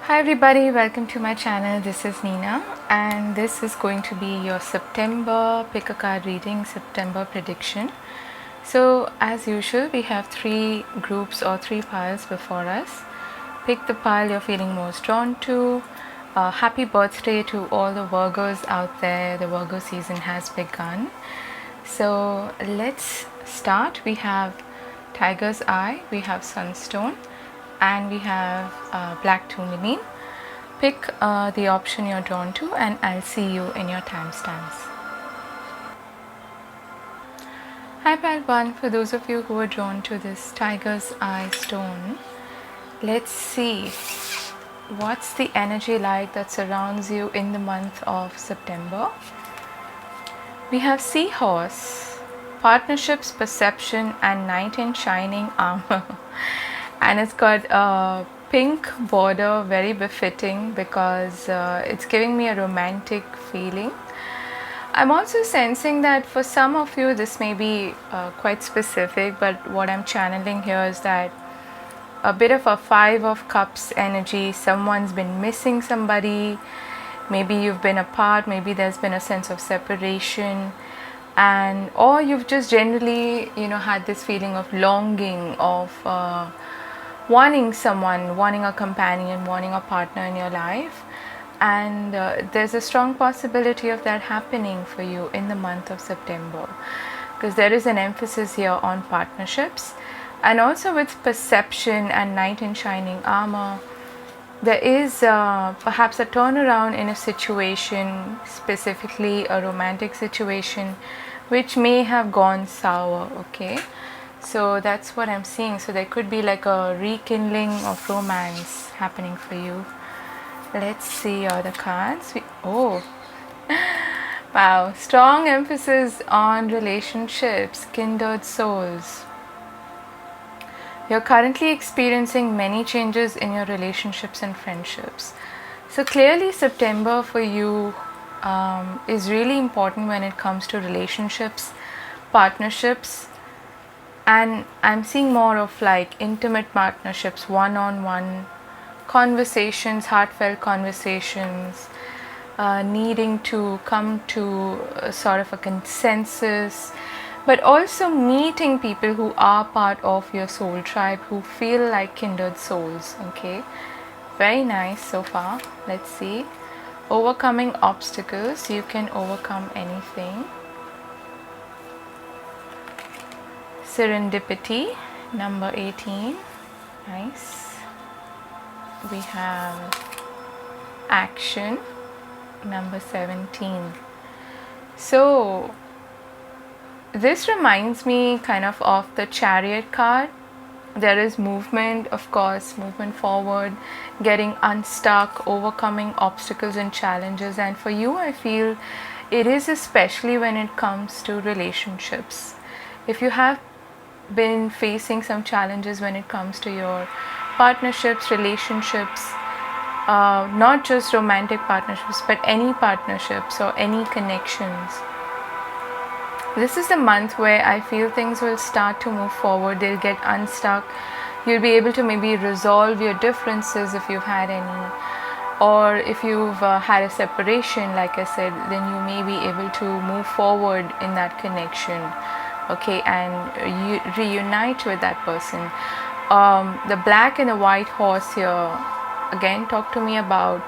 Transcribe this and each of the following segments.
Hi everybody, welcome to my channel. This is Nina and this is going to be your September pick a card reading, September prediction. So as usual, we have three groups or three piles before us. Pick the pile you're feeling most drawn to. Happy birthday to all the Virgos out there. The Virgo season has begun. So let's start. We have Tiger's Eye, we have Sunstone, and we have black tourmaline. Pick the option you're drawn to and I'll see you in your timestamps. Hi pile 1, for those of you who are drawn to this Tiger's Eye stone, let's see what's the energy like that surrounds you in the month of September. We have Seahorse, Partnerships, Perception, and Knight in Shining Armor. And it's got a pink border, very befitting because it's giving me a romantic feeling. I'm also sensing that for some of you this may be quite specific, but what I'm channeling here is that a bit of a 5 of Cups energy. Someone's been missing somebody, maybe you've been apart, maybe there's been a sense of separation, and or you've just generally had this feeling of longing, of wanting someone, wanting a companion, wanting a partner in your life. And there's a strong possibility of that happening for you in the month of September, because there is an emphasis here on partnerships. And also with Perception and Knight in Shining Armor, there is perhaps a turnaround in a situation, specifically a romantic situation, which may have gone sour, okay? So that's what I'm seeing. So there could be like a rekindling of romance happening for you. Let's see other cards. Oh, wow, strong emphasis on relationships, kindred souls. You're currently experiencing many changes in your relationships and friendships. So clearly September for you is really important when it comes to relationships, partnerships, and I'm seeing more of like intimate partnerships, one-on-one conversations, heartfelt conversations, needing to come to a sort of a consensus, but also meeting people who are part of your soul tribe, who feel like kindred souls. Okay, very nice so far. Let's see. Overcoming obstacles. You can overcome anything. Serendipity, number 18. Nice. We have action, number 17. So this reminds me kind of the Chariot card. There is movement, of course, movement forward, getting unstuck, overcoming obstacles and challenges. And for you, I feel it is especially when it comes to relationships. If you have been facing some challenges when it comes to your partnerships, relationships, not just romantic partnerships, but any partnerships or any connections, this is the month where I feel things will start to move forward. They'll get unstuck. You'll be able to maybe resolve your differences if you've had any, or if you've had a separation, like I said, then you may be able to move forward in that connection, okay, and you reunite with that person. The black and the white horse here, again, talk to me about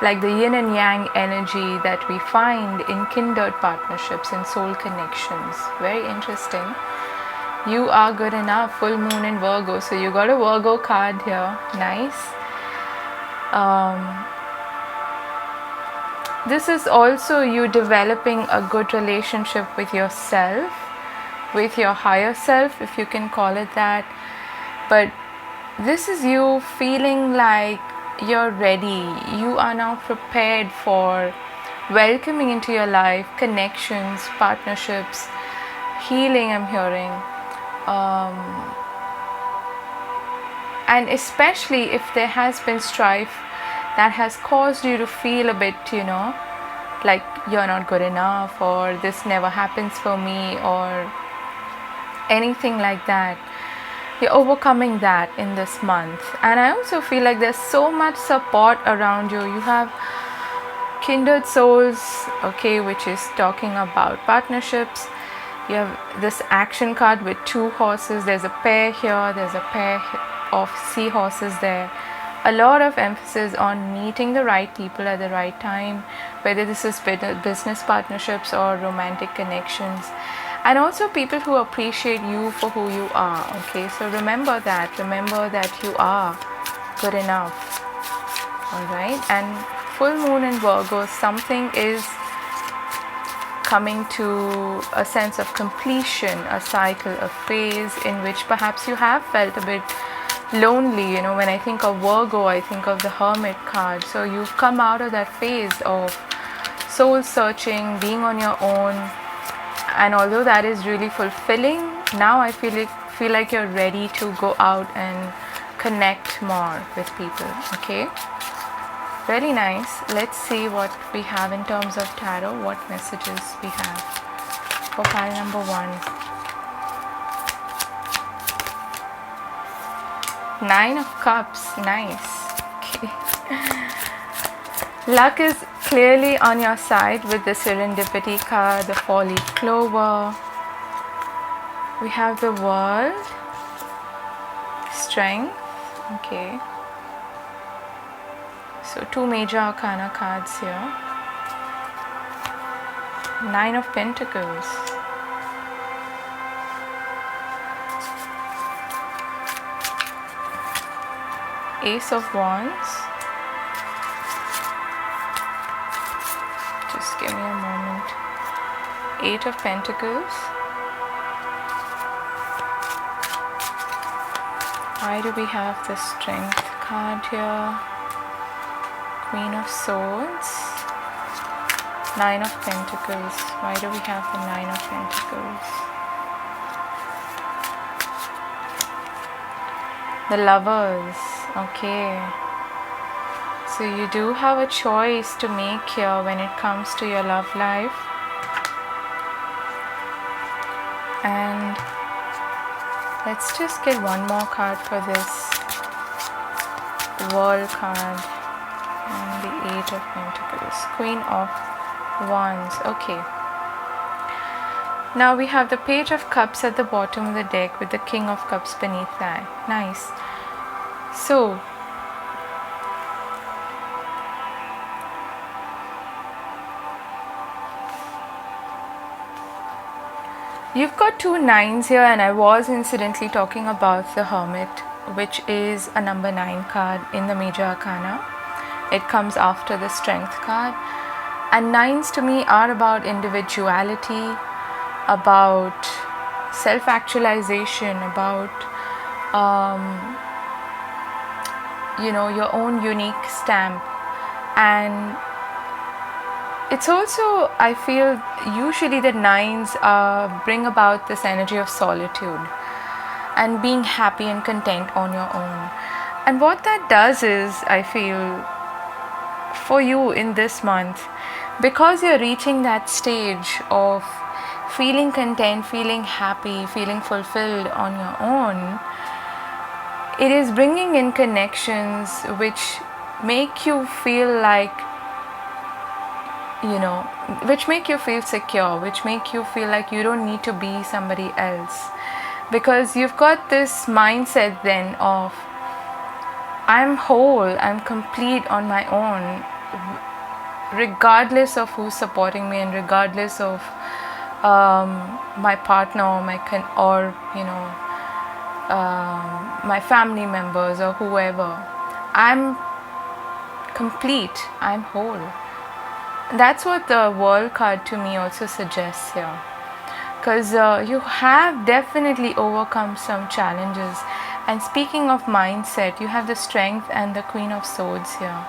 like the yin and yang energy that we find in kindred partnerships and soul connections. Very interesting. You are good enough, full moon in Virgo. So you got a Virgo card here. Nice. This is also you developing a good relationship with yourself, with your higher self, if you can call it that. But this is you feeling like you're ready. You are now prepared for welcoming into your life connections, partnerships, healing, I'm hearing. And especially if there has been strife that has caused you to feel a bit, like you're not good enough, or this never happens for me, or anything like that. you're overcoming that in this month. And I also feel like there's so much support around you. You have kindred souls, okay, which is talking about partnerships. You have this action card with 2 horses. There's a pair here, there's a pair of seahorses there. A lot of emphasis on meeting the right people at the right time, whether this is business partnerships or romantic connections, and also people who appreciate you for who you are. Okay, so remember that you are good enough. All right, and full moon in Virgo, something is coming to a sense of completion, a cycle, a phase in which perhaps you have felt a bit lonely. You know, when I think of Virgo, I think of the Hermit card. So you've come out of that phase of soul searching, being on your own, and although that is really fulfilling, now I feel like you're ready to go out and connect more with people. Okay, very nice. Let's see what we have in terms of tarot, what messages we have for pile number 1. 9 of Cups, nice. Okay. Luck is clearly on your side with the Serendipity card, the 4-leaf clover. We have the World, Strength, okay. So 2 major arcana cards here. 9 of Pentacles. Ace of Wands. Just give me a moment. 8 of Pentacles. Why do we have the Strength card here? Queen of Swords. 9 of Pentacles. Why do we have the 9 of Pentacles? The Lovers. Okay, so you do have a choice to make here when it comes to your love life. And let's just get one more card for this World card and the 8 of Pentacles, Queen of Wands. Okay, now we have the Page of Cups at the bottom of the deck with the King of Cups beneath that. Nice. So, you've got 2 9s here, and I was incidentally talking about the Hermit, which is a number 9 card in the major arcana. It comes after the Strength card, and 9s to me are about individuality, about self-actualization, about your own unique stamp. And it's also, I feel, usually the 9s bring about this energy of solitude and being happy and content on your own. And what that does is, I feel, for you in this month, because you're reaching that stage of feeling content, feeling happy, feeling fulfilled on your own, it is bringing in connections which make you feel like, which make you feel secure, which make you feel like you don't need to be somebody else. Because you've got this mindset then of, I'm whole, I'm complete on my own, regardless of who's supporting me and regardless of my partner or my family members or whoever. I'm complete, I'm whole. That's what the World card to me also suggests here, because you have definitely overcome some challenges. And speaking of mindset, you have the Strength and the Queen of Swords here.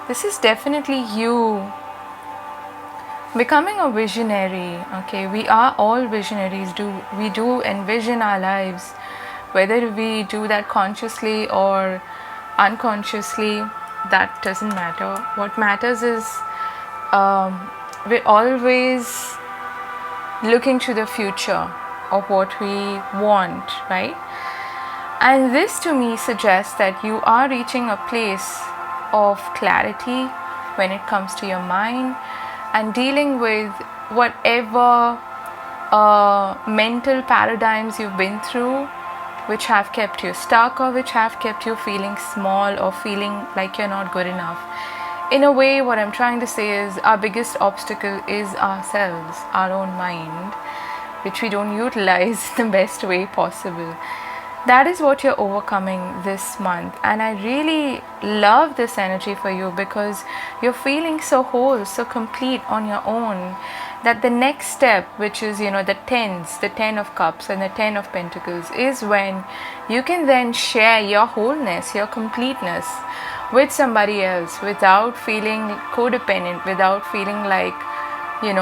This is definitely you becoming a visionary. Okay, we are all visionaries. We do envision our lives, whether we do that consciously or unconsciously, that doesn't matter. What matters is we're always looking to the future of what we want, right? And this to me suggests that you are reaching a place of clarity when it comes to your mind and dealing with whatever mental paradigms you've been through, which have kept you stuck or which have kept you feeling small or feeling like you're not good enough. In a way, what I'm trying to say is our biggest obstacle is ourselves, our own mind, which we don't utilize the best way possible. That is what you're overcoming this month, and I really love this energy for you because you're feeling so whole, so complete on your own, that the next step, which is the 10 of cups and the 10 of pentacles, is when you can then share your wholeness, your completeness with somebody else without feeling codependent, without feeling like you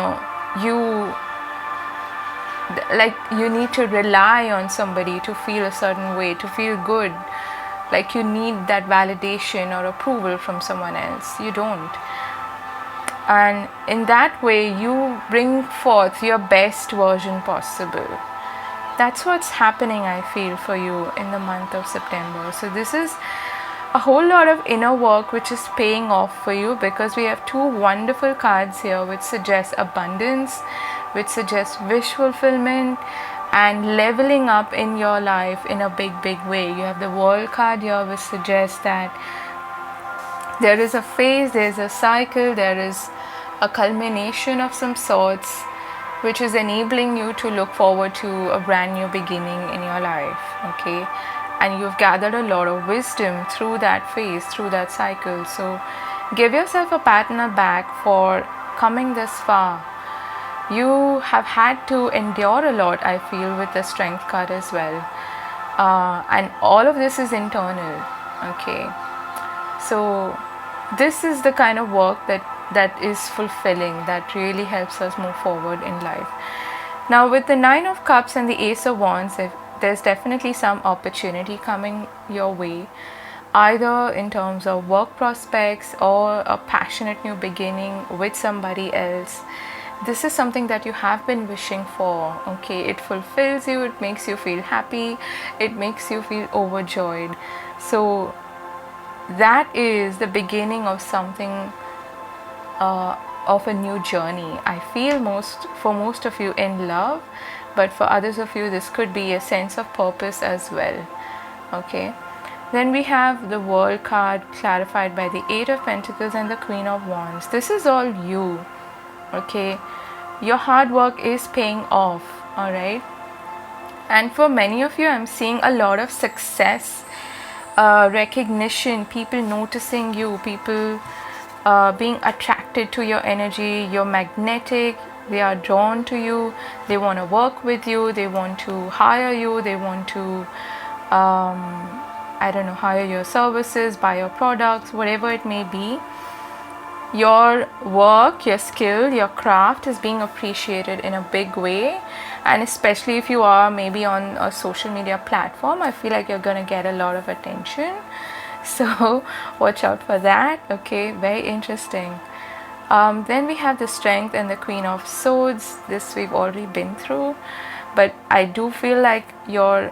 need to rely on somebody to feel a certain way, to feel good, like you need that validation or approval from someone else. You don't. And in that way you bring forth your best version possible. That's what's happening, I feel, for you in the month of September. So this is a whole lot of inner work which is paying off for you, because we have two wonderful cards here which suggest abundance, which suggests wish fulfillment and leveling up in your life in a big way. You have the World card here, which suggests that there is a phase, there is a cycle, there is a culmination of some sorts, which is enabling you to look forward to a brand new beginning in your life. Okay, and you've gathered a lot of wisdom through that phase, through that cycle. So give yourself a pat on the back for coming this far. You have had to endure a lot, I feel, with the Strength card as well, and all of this is internal. Okay, so this is the kind of work that is fulfilling, that really helps us move forward in life. Now with the 9 of Cups and the Ace of Wands, there's definitely some opportunity coming your way, either in terms of work prospects or a passionate new beginning with somebody else. This is something that you have been wishing for. Okay, it fulfills you, it makes you feel happy, it makes you feel overjoyed. So that is the beginning of something, of a new journey. I feel for most of you in love, but for others of you this could be a sense of purpose as well. Okay, then we have the World card clarified by the 8 of Pentacles and the Queen of Wands. This is all you. Okay, your hard work is paying off. All right, and for many of you I'm seeing a lot of success, recognition, people noticing you, people being attracted to your energy. You're magnetic, they are drawn to you, they want to work with you, they want to hire you, they want to hire your services, buy your products, whatever it may be. Your work, your skill, your craft is being appreciated in a big way, and especially if you are maybe on a social media platform, I feel like you're gonna get a lot of attention. So watch out for that. Okay, very interesting. Then we have the Strength and the Queen of Swords. This we've already been through, but I do feel like you're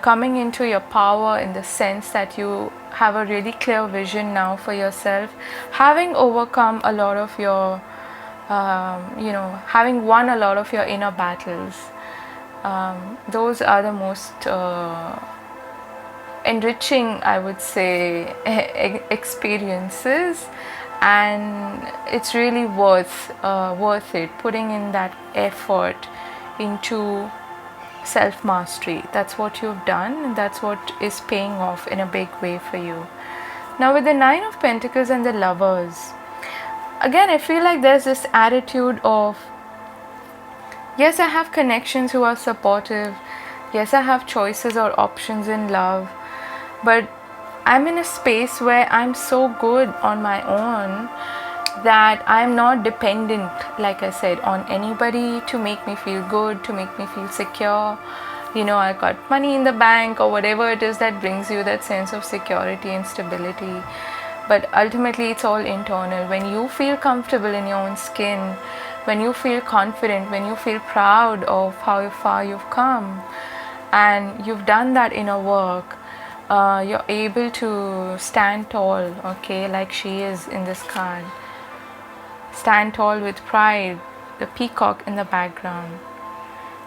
coming into your power in the sense that you have a really clear vision now for yourself, having overcome a lot of your having won a lot of your inner battles. Those are the most enriching, I would say, experiences, and it's really worth it, putting in that effort into self-mastery. That's what you've done, and that's what is paying off in a big way for you. Now with the 9 of Pentacles and the Lovers, again I feel like there's this attitude of, yes, I have connections who are supportive, yes, I have choices or options in love, but I'm in a space where I'm so good on my own that I'm not dependent, like I said, on anybody to make me feel good, to make me feel secure. I got money in the bank or whatever it is that brings you that sense of security and stability. But ultimately it's all internal. When you feel comfortable in your own skin, when you feel confident, when you feel proud of how far you've come, and you've done that inner work, you're able to stand tall, okay, like she is in this card. Stand tall with pride, the peacock in the background.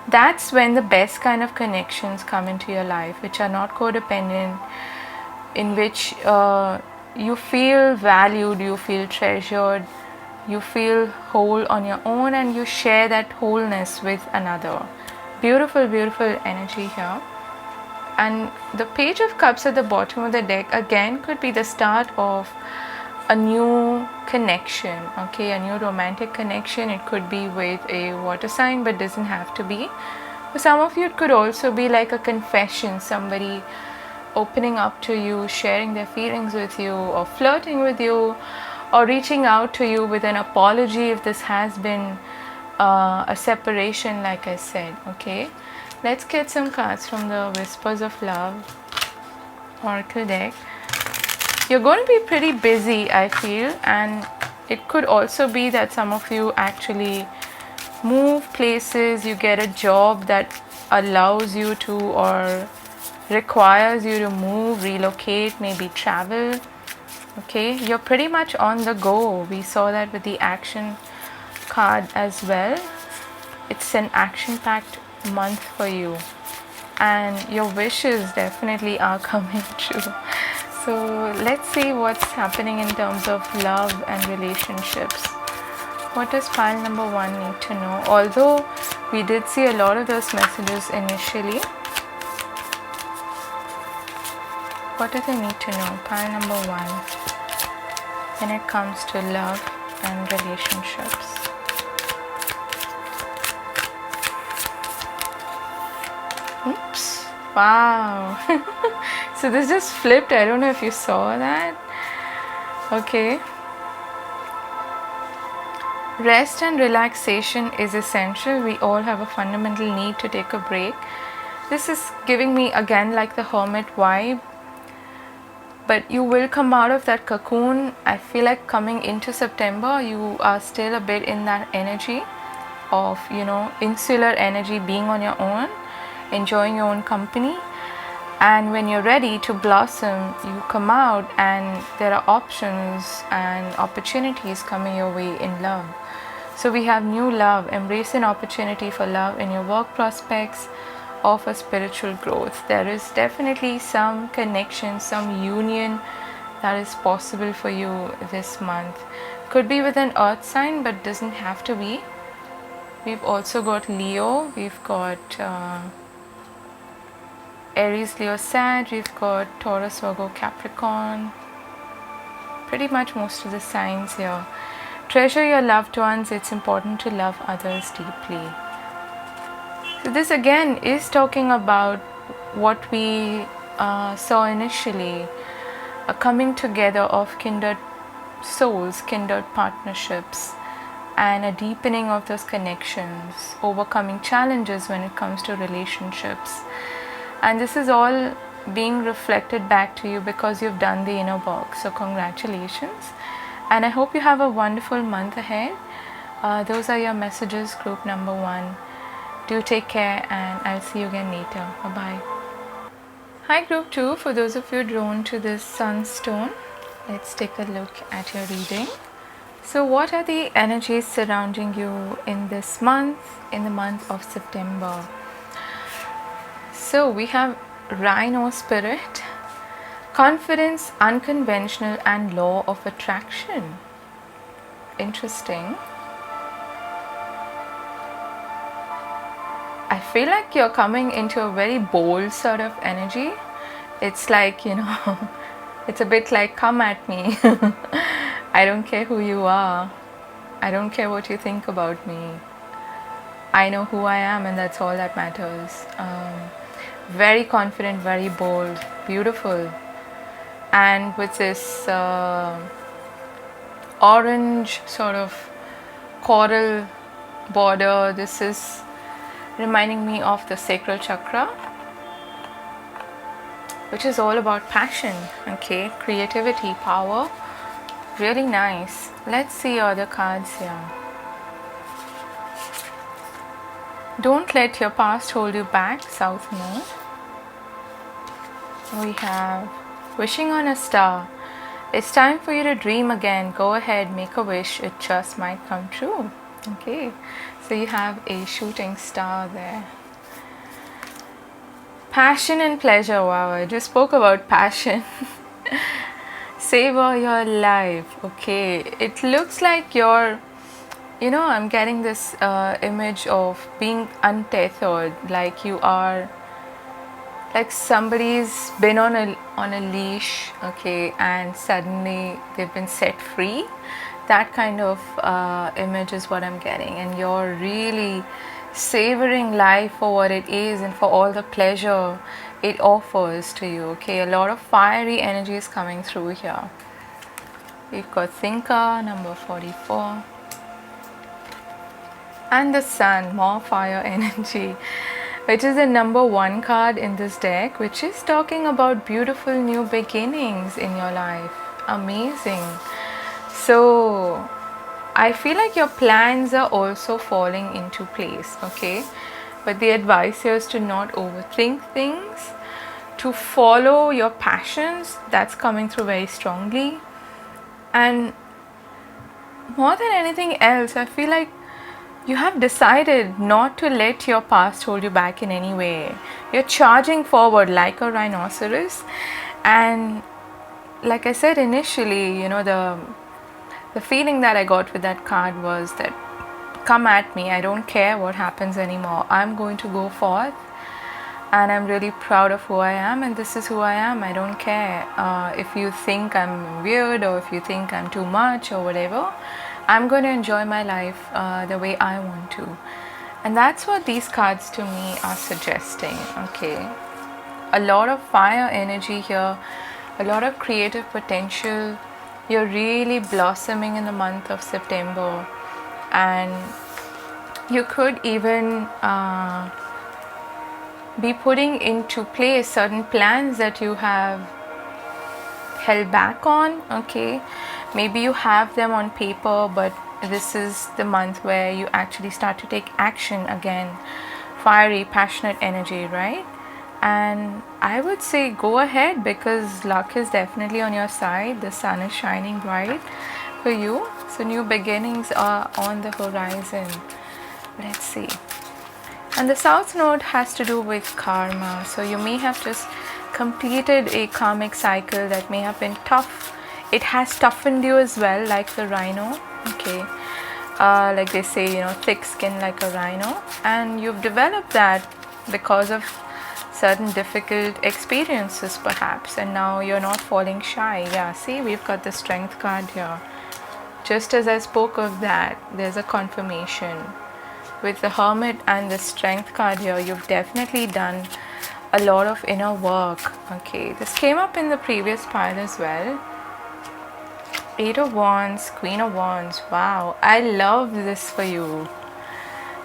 That's when the best kind of connections come into your life, which are not codependent, in which you feel valued, you feel treasured, you feel whole on your own, and you share that wholeness with another. Beautiful, beautiful energy here. And the Page of Cups at the bottom of the deck again could be the start of a new connection, okay, a new romantic connection. It could be with a water sign, but doesn't have to be. For some of you, it could also be like a confession, somebody opening up to you, sharing their feelings with you, or flirting with you, or reaching out to you with an apology if this has been a separation, like I said, okay. Let's get some cards from the Whispers of Love Oracle deck. You're going to be pretty busy, I feel, and it could also be that some of you actually move places, you get a job that allows you to or requires you to move, relocate, maybe travel, okay. You're pretty much on the go. We saw that with the action card as well. It's an action-packed month for you, and your wishes definitely are coming true. So let's see what's happening in terms of love and relationships. What does pile number 1 need to know? Although we did see a lot of those messages initially, what do they need to know? Pile number 1 when it comes to love and relationships. Oops. Wow. So this just flipped. I don't know if you saw that. Okay. Rest and relaxation is essential. We all have a fundamental need to take a break. This is giving me again like the hermit vibe. But you will come out of that cocoon. I feel like coming into September, you are still a bit in that energy of, you know, insular energy, being on your own, enjoying your own company. And when you're ready to blossom, you come out and there are options and opportunities coming your way in love. So we have new love. Embrace an opportunity for love in your work prospects or for spiritual growth. There is definitely some connection, some union that is possible for you this month. Could be with an earth sign, but doesn't have to be. We've also got Leo, we've got Aries, Leo, Sag, we've got Taurus, Virgo, Capricorn. Pretty much most of the signs here. Treasure your loved ones. It's important to love others deeply. So this again is talking about what we saw initially, a coming together of kindred souls, kindred partnerships, and a deepening of those connections, overcoming challenges when it comes to relationships. And this is all being reflected back to you because you've done the inner work. So congratulations. And I hope you have a wonderful month ahead. Those are your messages, group number 1. Do take care, and I'll see you again later. Bye-bye. Hi, group 2. For those of you drawn to this sunstone, let's take a look at your reading. So what are the energies surrounding you in this month, in the month of September? So we have Rhino Spirit, Confidence, Unconventional, and Law of Attraction. Interesting. I feel like you're coming into a very bold sort of energy. It's like, you know, it's a bit like, come at me. I don't care who you are. I don't care what you think about me. I know who I am, and that's all that matters. Very confident, very bold, beautiful. And with this orange sort of coral border, this is reminding me of the sacral chakra, which is all about passion, okay, creativity, power. Really nice. Let's see other cards here. Don't let your past hold you back, South Node. we have wishing on a star. It's time for you to dream again. Go ahead, make a wish. It just might come true. Okay, so you have a shooting star there. Passion and pleasure. Wow, I just spoke about passion. Savor your life. Okay, it looks like you're, I'm getting this image of being untethered, like you are, like somebody's been on a leash, okay, and suddenly they've been set free. That kind of image is what I'm getting, and you're really savoring life for what it is and for all the pleasure it offers to you. Okay, a lot of fiery energy is coming through here. We've got thinker, number 44, and the sun, more fire energy, which is the number 1 card in this deck, which is talking about beautiful new beginnings in your life. Amazing. So I feel like your plans are also falling into place, okay? But the advice here is to not overthink things, to follow your passions. That's coming through very strongly. And more than anything else, I feel like you have decided not to let your past hold you back in any way. You're charging forward like a rhinoceros. And like I said initially, the feeling that I got with that card was that, come at me, I don't care what happens anymore. I'm going to go forth, and I'm really proud of who I am, and this is who I am. I don't care if you think I'm weird or if you think I'm too much or whatever. I'm going to enjoy my life the way I want to. And that's what these cards to me are suggesting, okay? A lot of fire energy here, a lot of creative potential. You're really blossoming in the month of September, and you could even be putting into place certain plans that you have held back on, okay? Maybe you have them on paper, but this is the month where you actually start to take action again. Fiery, passionate energy, right? And I would say go ahead, because luck is definitely on your side. The sun is shining bright for you. So new beginnings are on the horizon. Let's see. And the south node has to do with karma. So you may have just completed a karmic cycle that may have been tough. It has toughened you as well, like the rhino. Okay. Like they say, thick skin like a rhino. And you've developed that because of certain difficult experiences perhaps, and now you're not falling shy. Yeah, see, we've got the strength card here. Just as I spoke of that, there's a confirmation with the hermit and the strength card here. You've definitely done a lot of inner work. Okay, this came up in the previous pile as well. 8 of Wands, Queen of Wands. Wow, I love this for you.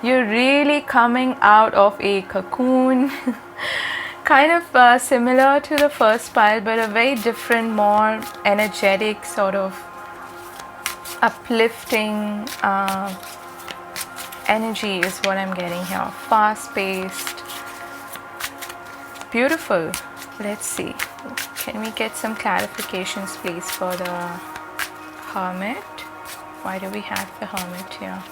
You're really coming out of a cocoon. Kind of similar to the first pile, but a very different, more energetic, sort of uplifting energy is what I'm getting here. Fast-paced. Beautiful. Let's see. Can we get some clarifications, please, for the Hermit? Why do we have the Hermit here?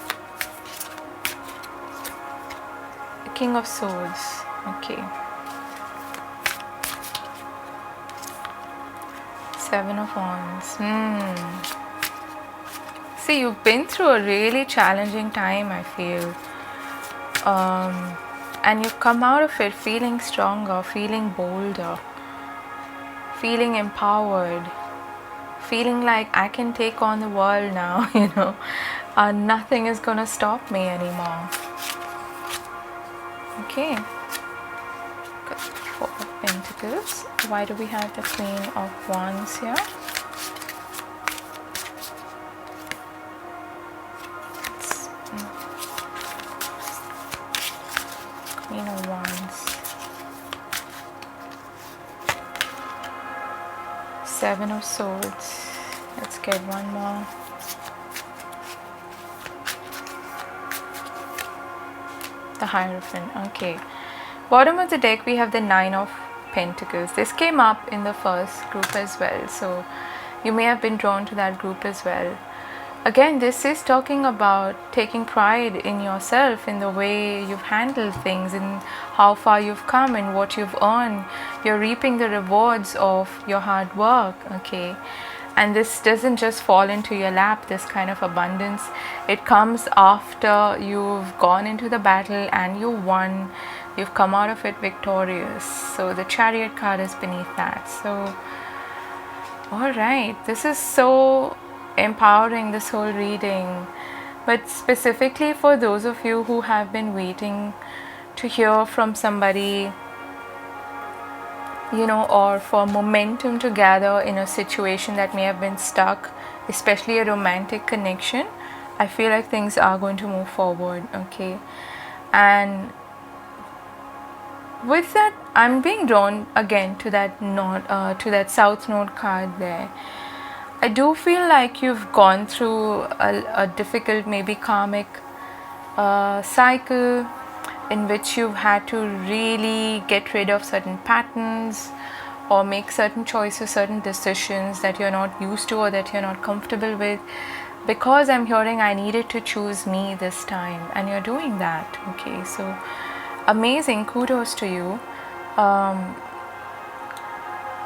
The King of Swords. Okay. 7 of Wands. See, you've been through a really challenging time, I feel. And you've come out of it feeling stronger, feeling bolder, feeling empowered, feeling like I can take on the world now, nothing is gonna stop me anymore. Okay. Got 4 of Pentacles. Why do we have the Queen of Wands here? Queen of Wands. 7 of Swords. Let's get one more. The Hierophant. Okay. Bottom of the deck we have the 9 of Pentacles. This came up in the first group as well, so you may have been drawn to that group as well. Again, this is talking about taking pride in yourself, in the way you've handled things, in how far you've come and what you've earned. You're reaping the rewards of your hard work, okay? And this doesn't just fall into your lap, this kind of abundance. It comes after you've gone into the battle and you won. You've come out of it victorious. So the Chariot card is beneath that. So, alright, this is so empowering, this whole reading. But specifically for those of you who have been waiting to hear from somebody, you know, or for momentum to gather in a situation that may have been stuck, especially a romantic connection, I feel like things are going to move forward, okay? And with that, I'm being drawn again to that node, to that South Node card there. I do feel like you've gone through a difficult, maybe karmic cycle in which you've had to really get rid of certain patterns or make certain choices, certain decisions that you're not used to or that you're not comfortable with. Because I'm hearing I needed to choose me this time, and you're doing that, okay? So amazing, kudos to you.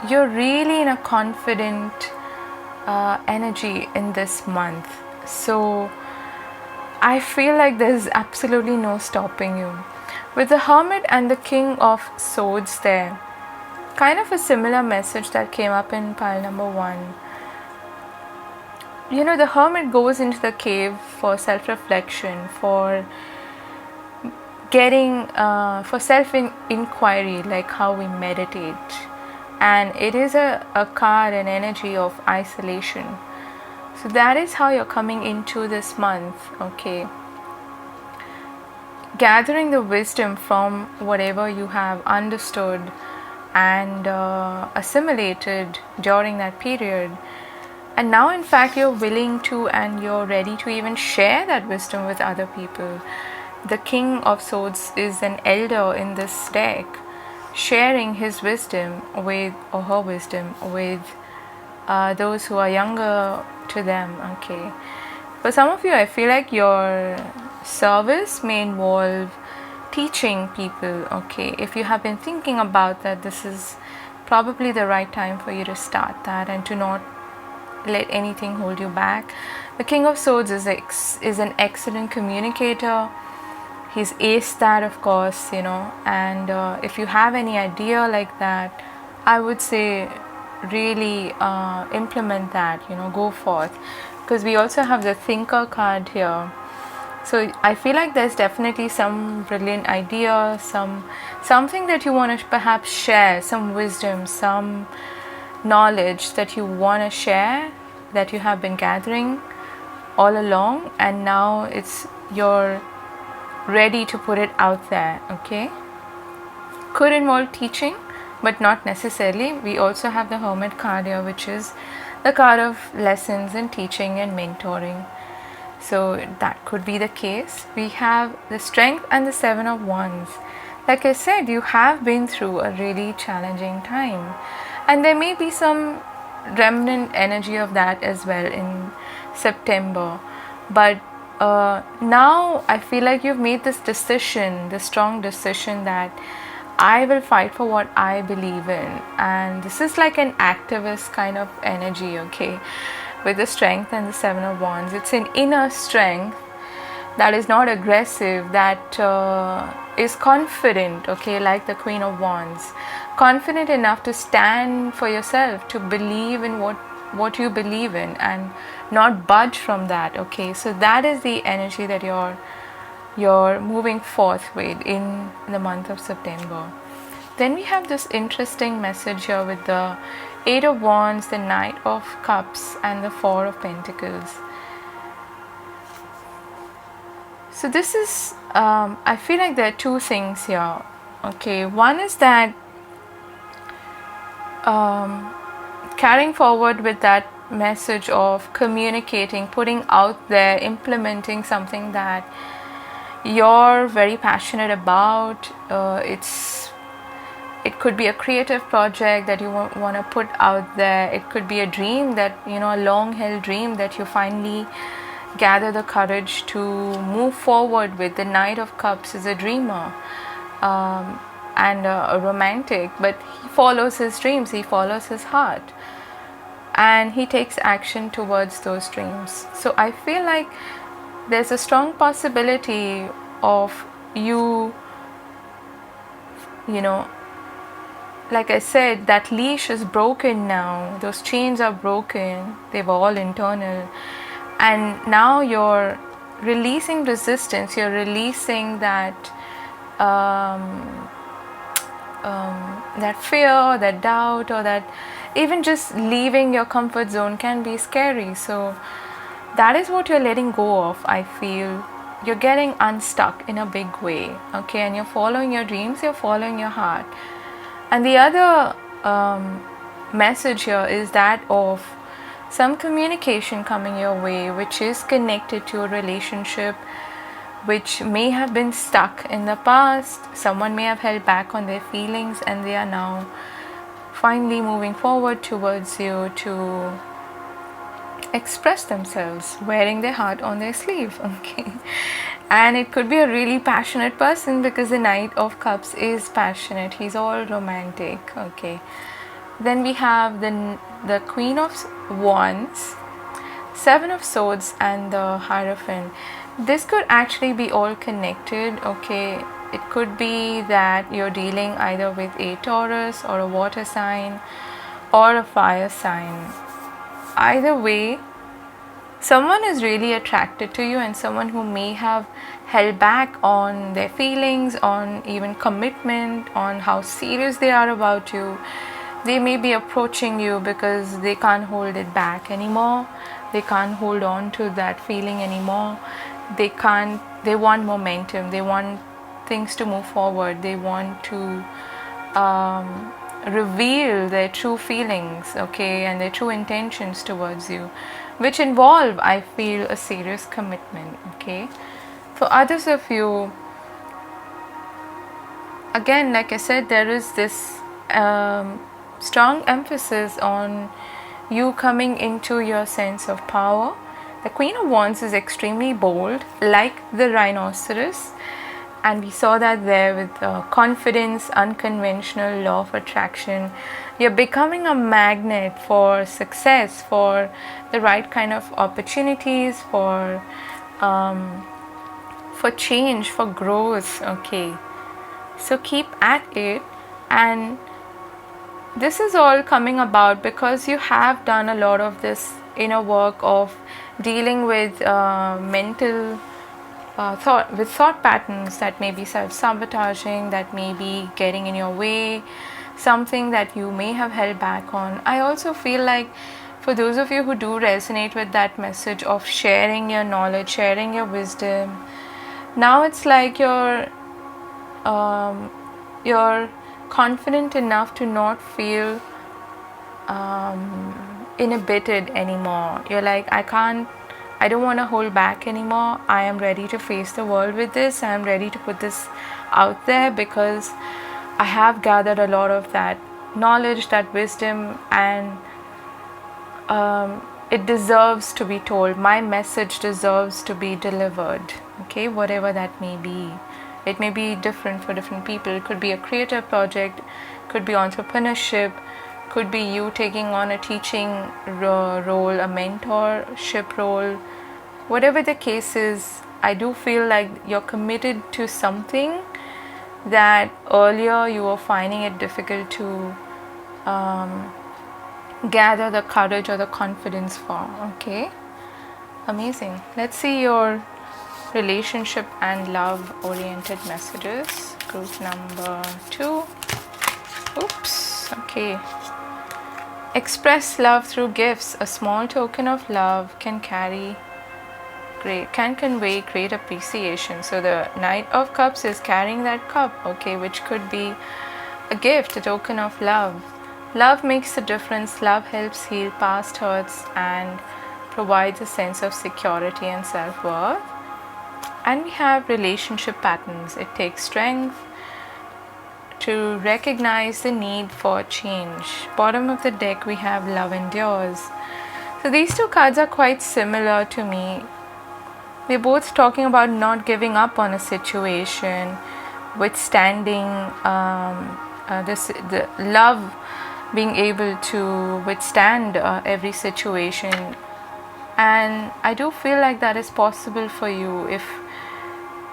You're really in a confident energy in this month, so I feel like there's absolutely no stopping you. With the Hermit and the King of Swords there, kind of a similar message that came up in pile number 1. You know, the Hermit goes into the cave for self-reflection, for getting for self-inquiry, like how we meditate. And it is a card, an energy of isolation. So that is how you're coming into this month, okay? Gathering the wisdom from whatever you have understood and assimilated during that period. And now, in fact, you're willing to and you're ready to even share that wisdom with other people. The King of Swords is an elder in this deck, sharing his wisdom with, or her wisdom with those who are younger to them, okay? For some of you, I feel like your service may involve teaching people, okay? If you have been thinking about that, this is probably the right time for you to start that and to not let anything hold you back. The King of Swords is an excellent communicator. He's aced that, of course, you know, and if you have any idea like that, I would say really implement that, you know, go forth. Because we also have the Thinker card here. So I feel like there's definitely some brilliant idea, something that you want to perhaps share, some wisdom, some knowledge that you want to share, that you have been gathering all along, and now you're ready to put it out there, okay? Could involve teaching, but not necessarily. We also have the Hermit card here, which is the card of lessons and teaching and mentoring. So that could be the case. We have the Strength and the Seven of Wands. Like I said, you have been through a really challenging time, and there may be some remnant energy of that as well in September. But now I feel like you've made this decision, this strong decision that I will fight for what I believe in. And this is like an activist kind of energy, okay? With the Strength and the Seven of Wands, it's an inner strength that is not aggressive, that is confident, okay, like the Queen of Wands. Confident enough to stand for yourself, to believe in what you believe in and not budge from that, okay? So that is the energy that you're moving forth with in the month of September. Then we have this interesting message here with the Eight of Wands, the Knight of Cups, and the Four of Pentacles. So this is, I feel like there are two things here, okay? One is that carrying forward with that message of communicating, putting out there, implementing something that you're very passionate about. It's It could be a creative project that you want to put out there. It could be a dream that, a long held dream that you finally gather the courage to move forward with. The Knight of Cups is a dreamer, and a romantic, but he follows his dreams, he follows his heart, and he takes action towards those dreams. So I feel like there's a strong possibility of you, like I said, that leash is broken now. Those chains are broken. They were all internal. And now you're releasing resistance. You're releasing that that fear, that doubt, or that even just leaving your comfort zone can be scary. So that is what you're letting go of, I feel. You're getting unstuck in a big way, okay? And you're following your dreams, you're following your heart. And the other message here is that of some communication coming your way, which is connected to a relationship which may have been stuck in the past. Someone may have held back on their feelings, and they are now finally moving forward towards you to express themselves, wearing their heart on their sleeve, okay? And it could be a really passionate person, because the Knight of Cups is passionate. He's all romantic, okay? Then we have the Queen of Wands, Seven of Swords, and the Hierophant. This could actually be all connected, okay? It could be that you're dealing either with a Taurus or a water sign or a fire sign. Either way, someone is really attracted to you, and someone who may have held back on their feelings, on even commitment, on how serious they are about you. They may be approaching you because they can't hold it back anymore. They can't hold on to that feeling anymore. They want momentum. They want things to move forward. They want to reveal their true feelings, okay, and their true intentions towards you, which involve, I feel, a serious commitment, okay? For others of you, again, like I said, there is this strong emphasis on you coming into your sense of power. The Queen of Wands is extremely bold, like the rhinoceros, and we saw that there with confidence, unconventional, law of attraction. You're becoming a magnet for success, for the right kind of opportunities, for change, for growth, okay? So keep at it. And this is all coming about because you have done a lot of this inner work of dealing with mental thought patterns that may be self-sabotaging, that may be getting in your way, something that you may have held back on. I also feel like for those of you who do resonate with that message of sharing your knowledge, sharing your wisdom, now it's like you're confident enough to not feel inhibited anymore. You're like, I don't want to hold back anymore. I am ready to face the world with this. I am ready to put this out there because I have gathered a lot of that knowledge, that wisdom, and it deserves to be told. My message deserves to be delivered, okay, whatever that may be. It may be different for different people. It could be a creative project, could be entrepreneurship, could be you taking on a teaching role, a mentorship role. Whatever the case is, I do feel like you're committed to something that earlier you were finding it difficult to gather the courage or the confidence for, okay? Amazing. Let's see your relationship and love oriented messages. Group number 2. Oops. Okay. Express love through gifts. A small token of love can convey great appreciation. So the Knight of Cups is carrying that cup, okay, which could be a gift, a token of love. Love makes a difference. Love helps heal past hurts and provides a sense of security and self-worth. And we have relationship patterns. It takes strength to recognize the need for change. Bottom of the deck we have love endures. So these two cards are quite similar to me. We're both talking about not giving up on a situation, withstanding the love, being able to withstand every situation. And I do feel like that is possible for you if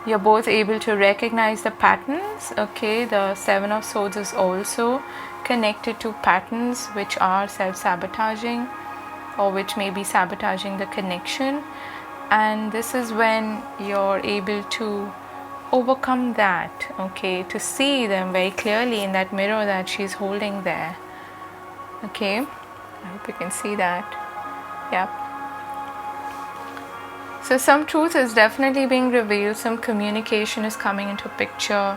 you're both able to recognize the patterns. Okay, the Seven of Swords is also connected to patterns which are self-sabotaging or which may be sabotaging the connection, and this is when you're able to overcome that. Okay, to see them very clearly in that mirror that she's holding there. Okay, I hope you can see that. Yep. So some truth is definitely being revealed, some communication is coming into picture,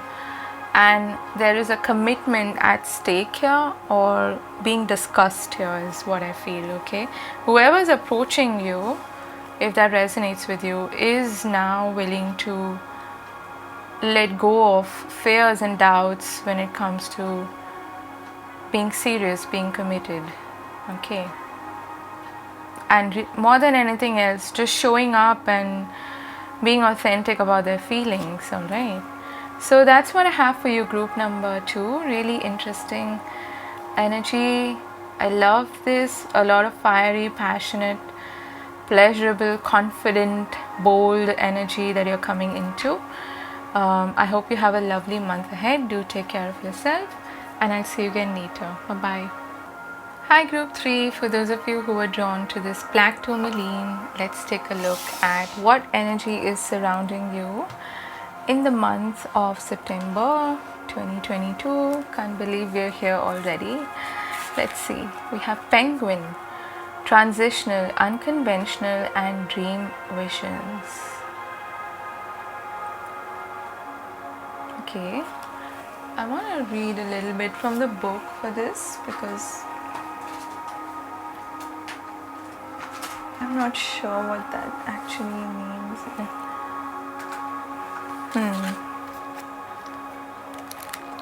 and there is a commitment at stake here or being discussed here is what I feel. Okay, whoever is approaching you, if that resonates with you, is now willing to let go of fears and doubts when it comes to being serious, being committed. Okay, and more than anything else, just showing up and being authentic about their feelings. All right, so that's what I have for you, group number 2. Really interesting energy. I love this. A lot of fiery, passionate, pleasurable, confident, bold energy that you're coming into. I hope you have a lovely month ahead. Do take care of yourself, and I'll see you again later. Bye bye. Hi group 3, for those of you who are drawn to this black tourmaline, let's take a look at what energy is surrounding you in the month of September 2022. Can't believe we're here already. Let's see. We have Penguin, transitional, unconventional, and dream visions. Okay, I want to read a little bit from the book for this because I'm not sure what that actually means.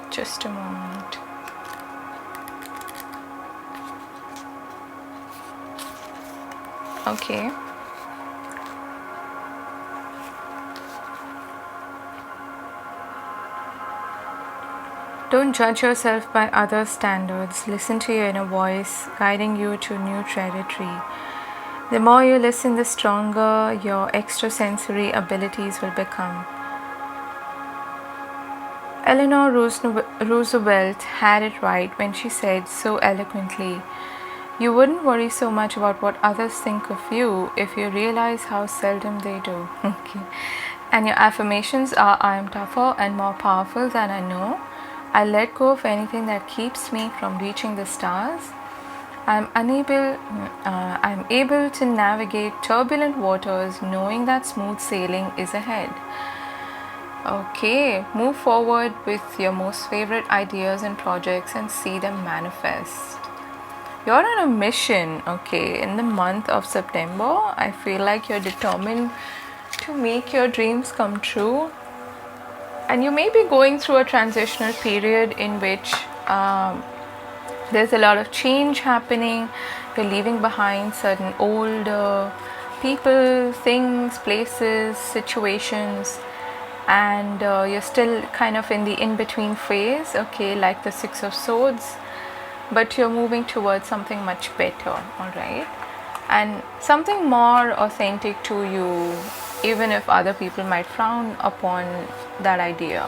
Just a moment. Okay. Don't judge yourself by other standards. Listen to your inner voice, guiding you to new territory. The more you listen, the stronger your extrasensory abilities will become. Eleanor Roosevelt had it right when she said so eloquently, "You wouldn't worry so much about what others think of you if you realize how seldom they do." Okay. And your affirmations are, "I am tougher and more powerful than I know. I let go of anything that keeps me from reaching the stars. I'm able to navigate turbulent waters knowing that smooth sailing is ahead." Okay, move forward with your most favorite ideas and projects and see them manifest. You're on a mission, okay, in the month of September. I feel like you're determined to make your dreams come true. And you may be going through a transitional period in which there's a lot of change happening. You're leaving behind certain old people, things, places, situations, and you're still kind of in the in-between phase, okay, like the Six of Swords, but you're moving towards something much better, all right, and something more authentic to you, even if other people might frown upon that idea.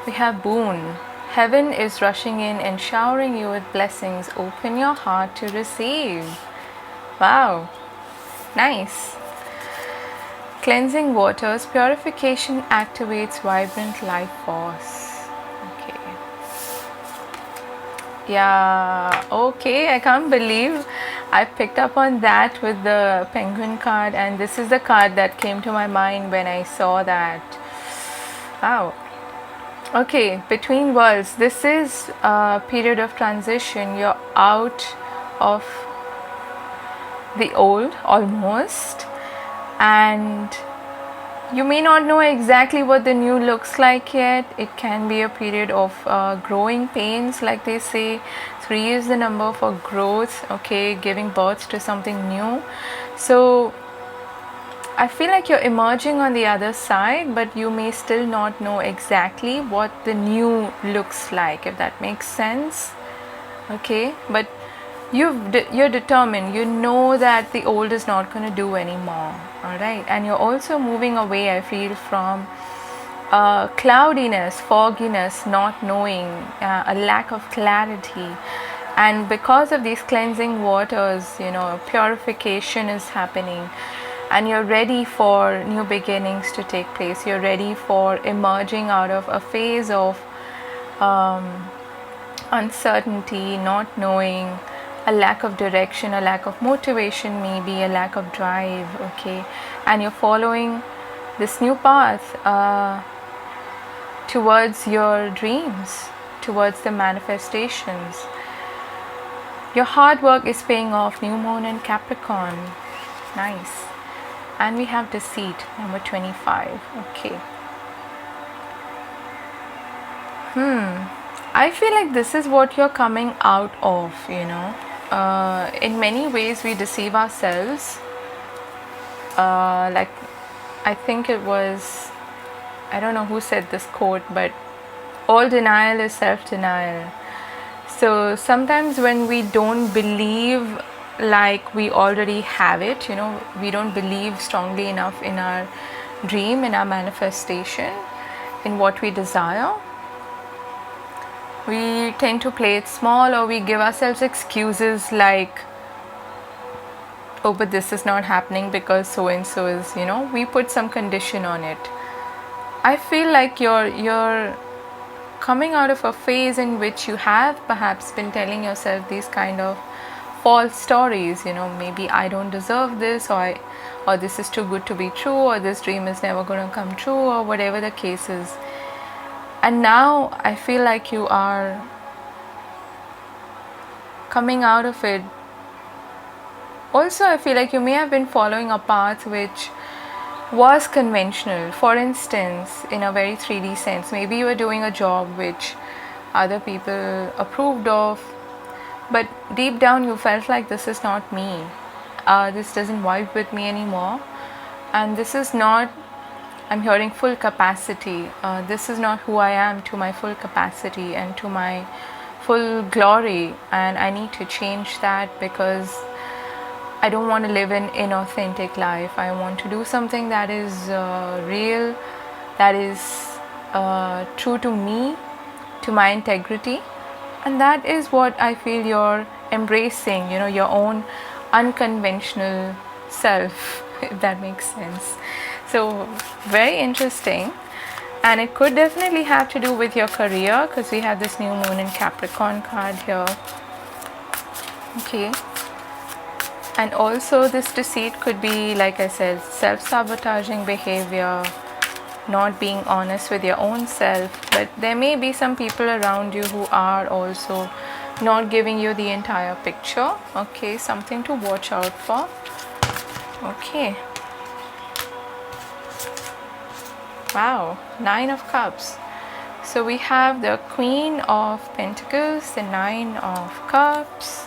We have Boon. Heaven is rushing in and showering you with blessings. Open your heart to receive. Wow, nice. Cleansing waters. Purification activates vibrant life force. Okay. Yeah, okay. I can't believe I picked up on that with the Penguin card, and this is the card that came to my mind when I saw that. Wow. Okay, between worlds. This is a period of transition. You're out of the old almost, and You may not know exactly what the new looks like yet. It can be a period of growing pains, like they say. 3 is the number for growth, okay, giving birth to something new. So I feel like you're emerging on the other side, but you may still not know exactly what the new looks like, if that makes sense. Okay, but you're determined. You know that the old is not going to do anymore. All right, and you're also moving away, I feel, from cloudiness, fogginess, not knowing, a lack of clarity. And because of these cleansing waters, purification is happening, and you're ready for new beginnings to take place. You're ready for emerging out of a phase of uncertainty, not knowing, a lack of direction, a lack of motivation, maybe a lack of drive, okay, and you're following this new path towards your dreams, towards the manifestations. Your hard work is paying off. New moon in Capricorn, nice. And we have deceit, number 25, okay. I feel like this is what you're coming out of, in many ways we deceive ourselves. Like, I think it was, I don't know who said this quote, but all denial is self-denial. So sometimes when we don't believe like we already have it, we don't believe strongly enough in our dream, in our manifestation, in what we desire, we tend to play it small, or we give ourselves excuses like, oh, but this is not happening because so and so is, we put some condition on it. I feel like you're coming out of a phase in which you have perhaps been telling yourself these kind of false stories, maybe I don't deserve this, or this is too good to be true, or this dream is never going to come true, or whatever the case is. And now I feel like you are coming out of it. Also, I feel like you may have been following a path which was conventional. For instance, in a very 3D sense, maybe you were doing a job which other people approved of, but deep down you felt like this is not me. This doesn't vibe with me anymore, and this is not, I'm hearing full capacity. This is not who I am to my full capacity and to my full glory, and I need to change that because I don't want to live an inauthentic life. I want to do something that is real, that is true to me, to my integrity, and that is what I feel you're embracing, your own unconventional self, if that makes sense. So very interesting, and it could definitely have to do with your career, because we have this new moon in Capricorn card here, okay. And also this deceit could be, like I said, self-sabotaging behavior, not being honest with your own self. But there may be some people around you who are also not giving you the entire picture, okay, something to watch out for, okay. Wow, 9 of Cups. So we have the Queen of Pentacles, the 9 of Cups,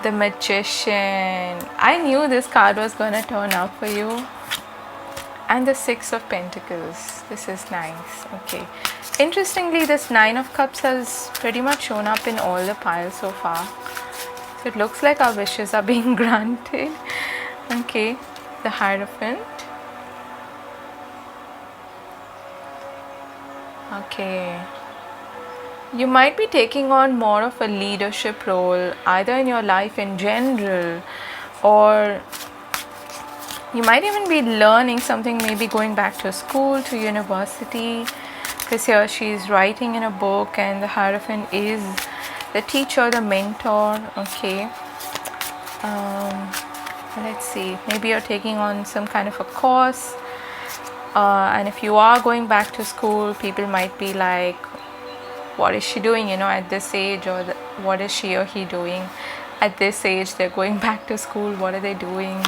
the Magician. I knew this card was going to turn out for you. And the 6 of Pentacles. This is nice, okay. Interestingly, this 9 of Cups has pretty much shown up in all the piles so far. So it looks like our wishes are being granted, okay. The Hierophant. Okay, you might be taking on more of a leadership role, either in your life in general, or you might even be learning something, maybe going back to school, to university, because here she's writing in a book, and the Hierophant is the teacher, the mentor, okay. Let's see, maybe you're taking on some kind of a course. And if you are going back to school, people might be like, what is she doing, at this age, or what is she or he doing at this age? They're going back to school, what are they doing?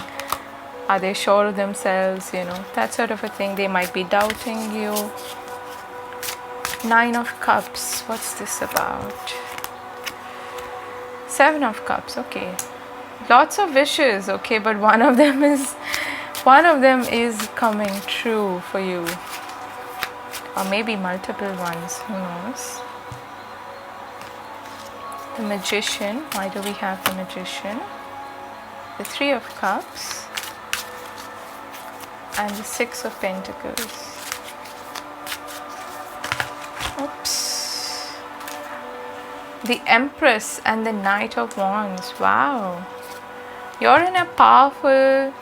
Are they sure of themselves? That sort of a thing. They might be doubting you. 9 of Cups. What's this about? 7 of Cups. Okay. Lots of wishes. Okay, but one of them is coming true for you. Or maybe multiple ones. Who knows? The Magician. Why do we have the Magician? The 3 of Cups. And the 6 of Pentacles. Oops. The Empress and the Knight of Wands. Wow. You're in a powerful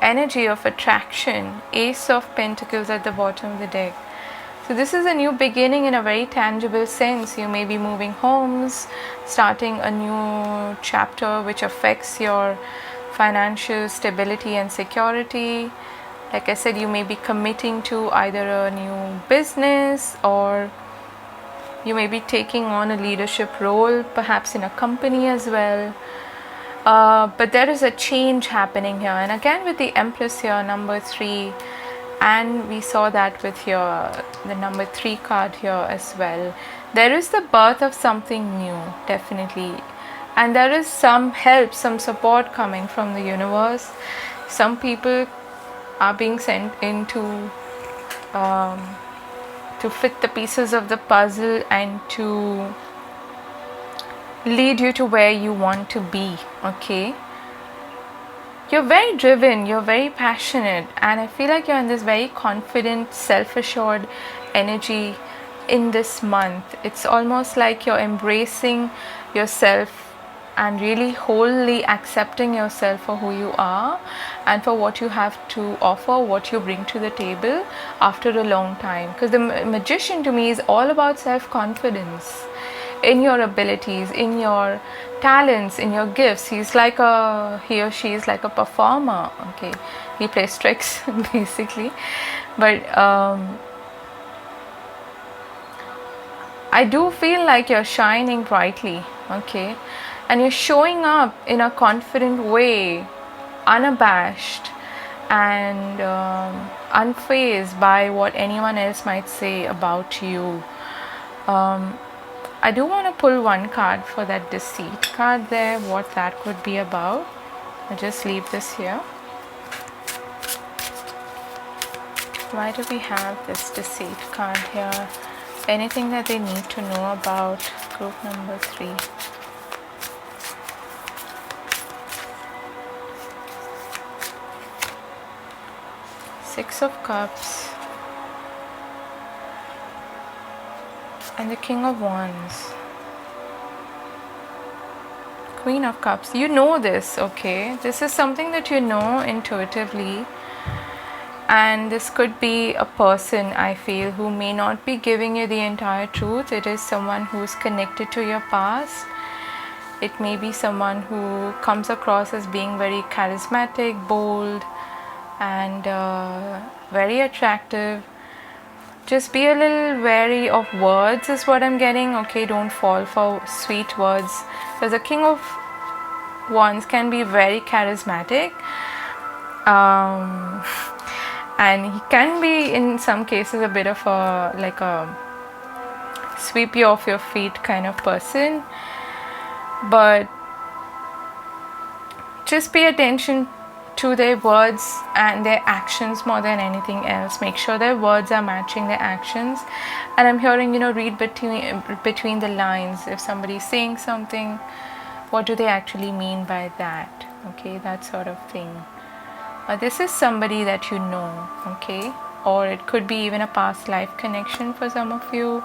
energy of attraction. Ace of Pentacles at the bottom of the deck. So this is a new beginning in a very tangible sense. You may be moving homes, starting a new chapter which affects your financial stability and security. Like I said, you may be committing to either a new business, or you may be taking on a leadership role, perhaps in a company as well. But there is a change happening here. And again with the Empress here, number 3, and we saw that with the number 3 card here as well. There is the birth of something new, definitely. And there is some help, some support coming from the universe. Some people are being sent in to fit the pieces of the puzzle and to lead you to where you want to be. Okay, you're very driven, you're very passionate, and I feel like you're in this very confident, self-assured energy in this month. It's almost like you're embracing yourself and really wholly accepting yourself for who you are and for what you have to offer, what you bring to the table after a long time. Because the Magician to me is all about self-confidence in your abilities, in your talents, in your gifts. He or she is like a performer. Okay, he plays tricks basically, but I do feel like you're shining brightly. Okay, and you're showing up in a confident way, unabashed and unfazed by what anyone else might say about you. I do want to pull one card for that Deceit card there, what that could be about. I'll just leave this here. Why do we have this Deceit card here? Anything that they need to know about group number 3. Six of Cups and the King of Wands. Queen of Cups. You know this, okay? This is something that you know intuitively. And this could be a person, I feel, who may not be giving you the entire truth. It is someone who's connected to your past. It may be someone who comes across as being very charismatic, bold, and very attractive. Just be a little wary of words is what I'm getting. Okay, don't fall for sweet words, because the King of Wands can be very charismatic, and he can be in some cases a bit of a sweep you off your feet kind of person. But just pay attention to their words and their actions more than anything else. Make sure their words are matching their actions. And I'm hearing, read between the lines. If somebody's saying something, what do they actually mean by that? Okay, that sort of thing. This is somebody that you know, okay? Or it could be even a past life connection for some of you.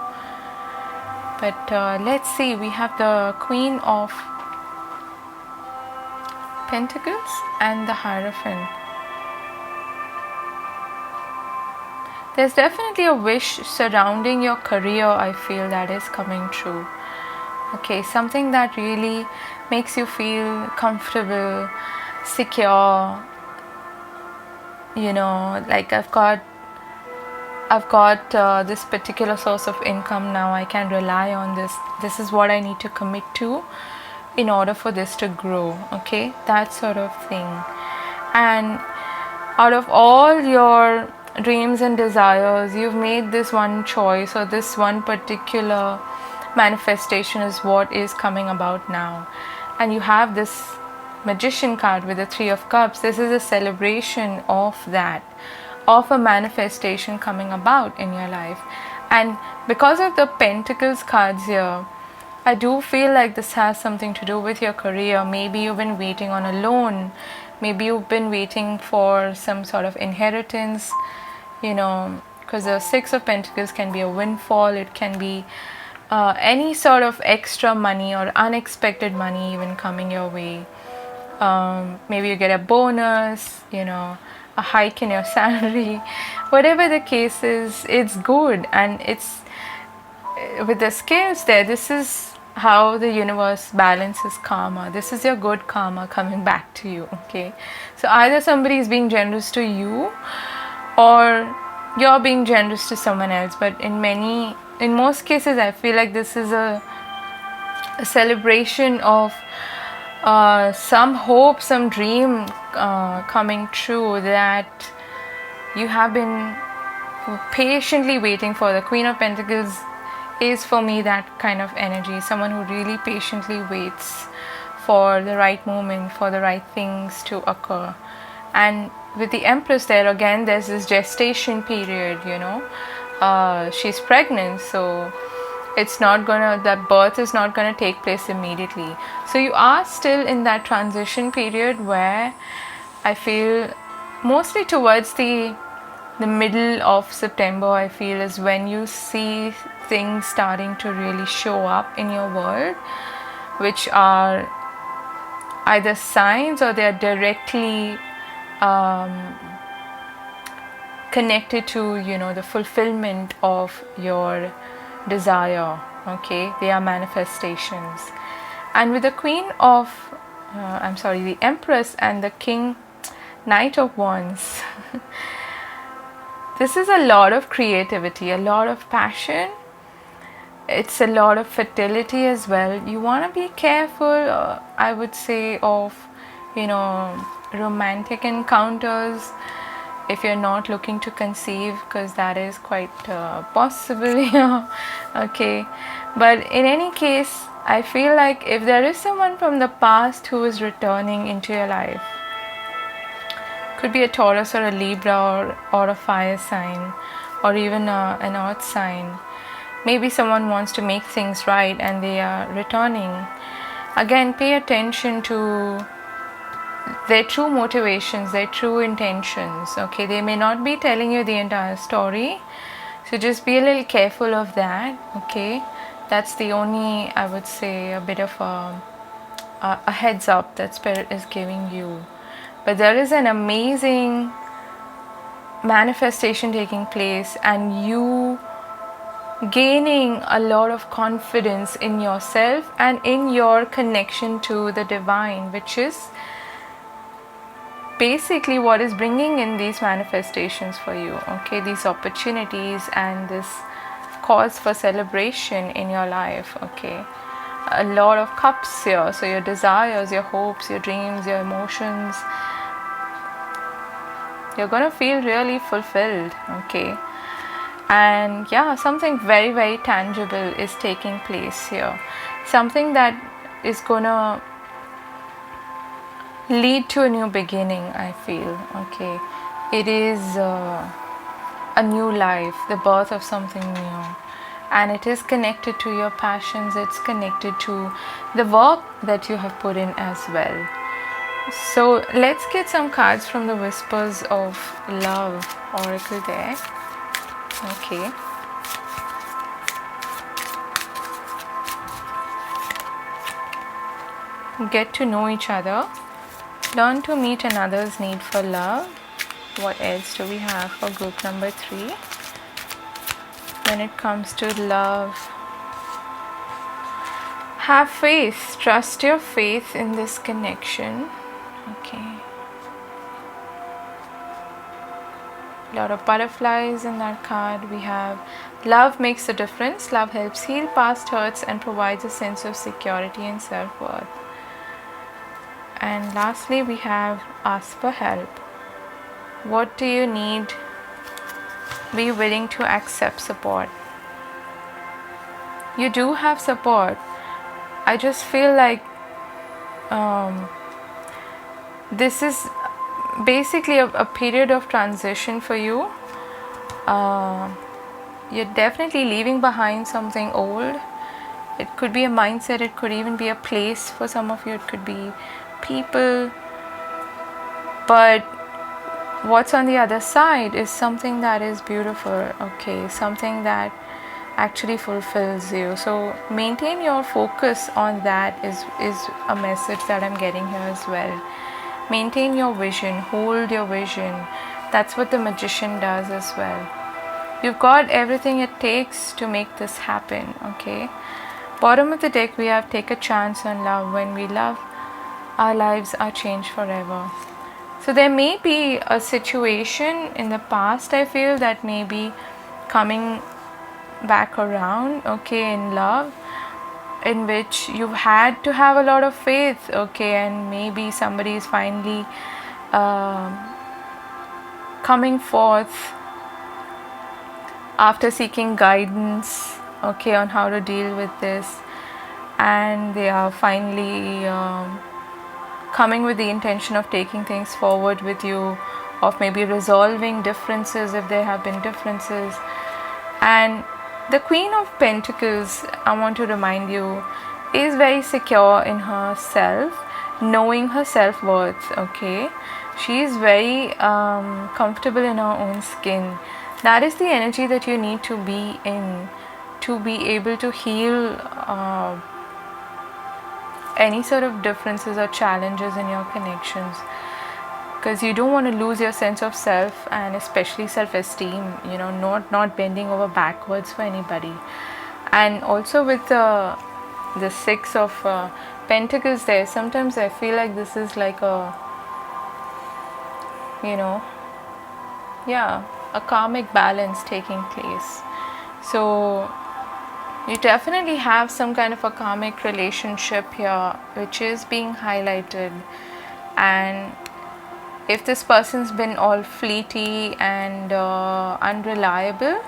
But let's see, we have the Queen of Pentacles and the Hierophant. There's definitely a wish surrounding your career, I feel, that is coming true. Okay, something that really makes you feel comfortable, secure. Like I've got this particular source of income now. I can rely on this. This is what I need to commit to. in order for this to grow, okay, that sort of thing. And out of all your dreams and desires, you've made this one choice, or this one particular manifestation is what is coming about now. And you have this Magician card with the Three of Cups. This is a celebration of that, of a manifestation coming about in your life. And because of the Pentacles cards here, I do feel like this has something to do with your career. Maybe you've been waiting on a loan. Maybe you've been waiting for some sort of inheritance, because the Six of Pentacles can be a windfall. It can be any sort of extra money or unexpected money even coming your way. Maybe you get a bonus, a hike in your salary. Whatever the case is, it's good. And it's with the scales there, this is how the universe balances karma. This is your good karma coming back to you, okay? So either somebody is being generous to you, or you're being generous to someone else. But in most cases, I feel like this is a celebration of some hope, some dream coming true that you have been patiently waiting for. The Queen of Pentacles is for me that kind of energy, someone who really patiently waits for the right moment, for the right things to occur. And with the Empress there, again, there's this gestation period, she's pregnant, so that birth is not gonna take place immediately. So you are still in that transition period where I feel mostly towards the middle of September, I feel, is when you see things starting to really show up in your world, which are either signs or they are directly connected to the fulfillment of your desire, okay? They are manifestations. And with the the Empress and the Knight of Wands, this is a lot of creativity, a lot of passion. It's a lot of fertility as well. You want to be careful, I would say, of romantic encounters if you're not looking to conceive, because that is quite possible here, okay? But in any case, I feel like if there is someone from the past who is returning into your life, could be a Taurus or a Libra or a fire sign, or even an earth sign. Maybe someone wants to make things right and they are returning. Again, pay attention to their true motivations, their true intentions, okay? They may not be telling you the entire story, so just be a little careful of that, okay? That's the only, I would say, a bit of a heads up that Spirit is giving you. But there is an amazing manifestation taking place, and you gaining a lot of confidence in yourself and in your connection to the divine, which is basically what is bringing in these manifestations for you, okay? These opportunities and this cause for celebration in your life, okay? A lot of cups here, so your desires, your hopes, your dreams, your emotions, you're gonna feel really fulfilled, okay? And yeah, something very, very tangible is taking place here. Something that is gonna lead to a new beginning, I feel, okay? It is a new life, the birth of something new. And it is connected to your passions, it's connected to the work that you have put in as well. So let's get some cards from the Whispers of Love Oracle there. Okay. Get to know each other. Learn to meet another's need for love. What else do we have for group number 3? When it comes to love, have faith. Trust your faith in this connection. Okay. a lot of butterflies in that card. We have love makes a difference. Love helps heal past hurts and provides a sense of security and self-worth. And lastly, we have ask for help. What do you need? Be willing to accept support. You do have support. I just feel like this is basically a period of transition for you. You're definitely leaving behind something old. It could be a mindset, it could even be a place for some of you, it could be people. But what's on the other side is something that is beautiful, okay, something that actually fulfills you. So maintain your focus on that is a message that I'm getting here as well. Maintain your vision, hold your vision. That's what the Magician does as well. You've got everything it takes to make this happen, okay? Bottom of the deck, we have take a chance on love. When we love, our lives are changed forever. So there may be a situation in the past, I feel, that may be coming back around, okay, in love, in which you've had to have a lot of faith, okay, and maybe somebody is finally coming forth after seeking guidance, okay, on how to deal with this, and they are finally coming with the intention of taking things forward with you, of maybe resolving differences if there have been differences. And the Queen of Pentacles, I want to remind you, is very secure in herself, knowing her self-worth, okay? She is very comfortable in her own skin. That is the energy that you need to be in to be able to heal any sort of differences or challenges in your connections, because you don't want to lose your sense of self, and especially self-esteem, you know, not bending over backwards for anybody. And also with the Six of Pentacles there, sometimes I feel like this is like a, you know, yeah, a karmic balance taking place. So you definitely have some kind of a karmic relationship here which is being highlighted. And if this person's been all fleety and unreliable,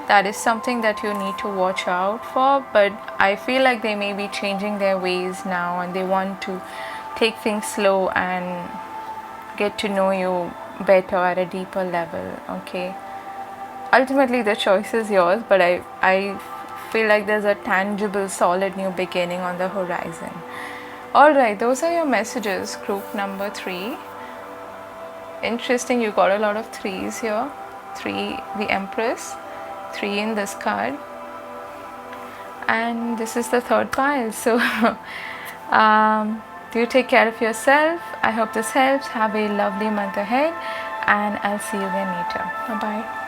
that is something that you need to watch out for. But I feel like they may be changing their ways now, and they want to take things slow and get to know you better at a deeper level, okay? Ultimately the choice is yours, but I feel like there's a tangible, solid new beginning on the horizon. Alright, those are your messages, group number 3. Interesting, you got a lot of 3s here. 3, the Empress, 3 in this card, and this is the third pile. So do take care of yourself. I hope this helps. Have a lovely month ahead, and I'll see you again later. Bye bye.